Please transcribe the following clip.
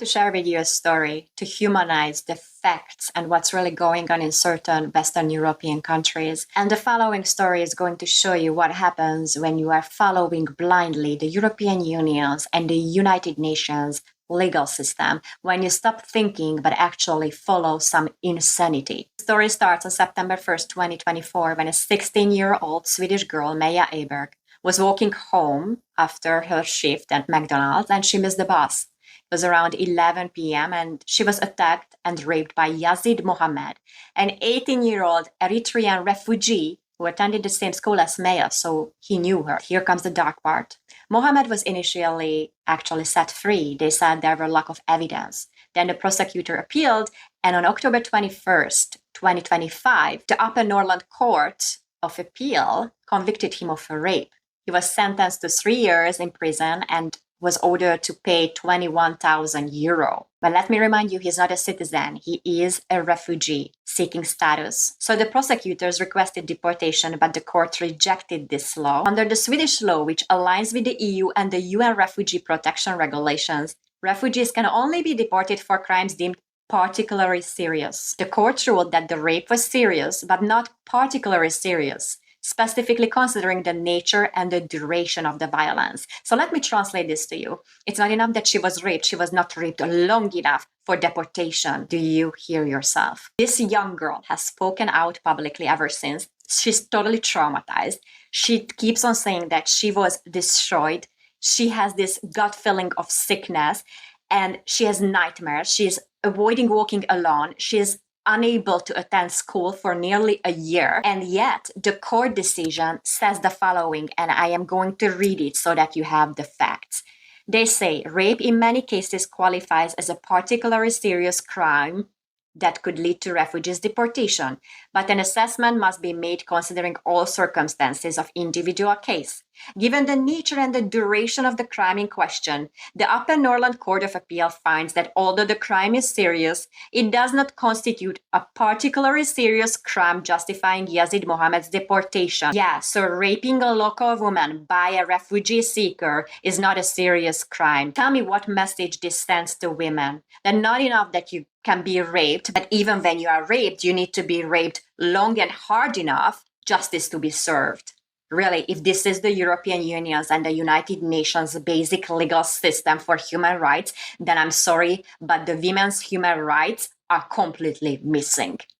To share with you a story to humanize the facts and what's really going on in certain Western European countries. And the following story is going to show you what happens when you are following blindly the European Union's and the United Nations legal system, when you stop thinking but actually follow some insanity. The story starts on September 1st, 2024, when a 16-year-old Swedish girl, Meja Eberg, was walking home after her shift at McDonald's and she missed the bus. It was around 11 p.m. and she was attacked and raped by Yazid Mohammed, an 18-year-old Eritrean refugee who attended the same school as Maya, so he knew her. Here comes the dark part. Mohammed was initially actually set free. They said there were lack of evidence. Then the prosecutor appealed, and on October 21st, 2025, the Upper Norland Court of Appeal convicted him of a rape. He was sentenced to 3 years in prison and was ordered to pay 21,000 euro. But let me remind you, he's not a citizen. He is a refugee seeking status. So the prosecutors requested deportation, but the court rejected this law. Under the Swedish law, which aligns with the EU and the UN refugee protection regulations, refugees can only be deported for crimes deemed particularly serious. The court ruled that the rape was serious, but not particularly serious, specifically considering the nature and the duration of the violence. So let me translate this to you. It's not enough that she was raped. She was not raped long enough for deportation. Do you hear yourself? This young girl has spoken out publicly ever since. She's totally traumatized. She keeps on saying that she was destroyed. She has this gut feeling of sickness and she has nightmares. She's avoiding walking alone. She's unable to attend school for nearly a year. And yet the court decision says the following, and I am going to read it so that you have the facts. They say rape in many cases qualifies as a particularly serious crime that could lead to refugees' deportation, but an assessment must be made considering all circumstances of individual case. Given the nature and the duration of the crime in question, the Upper Norland Court of Appeal finds that although the crime is serious, it does not constitute a particularly serious crime justifying Yazid Mohammed's deportation. Yeah, so raping a local woman by a refugee seeker is not a serious crime. Tell me what message this sends to women. That not enough that you can be raped, but even when you are raped, you need to be raped long and hard enough, justice to be served. Really, if this is the European Union's and the United Nations' basic legal system for human rights, then I'm sorry, but the women's human rights are completely missing.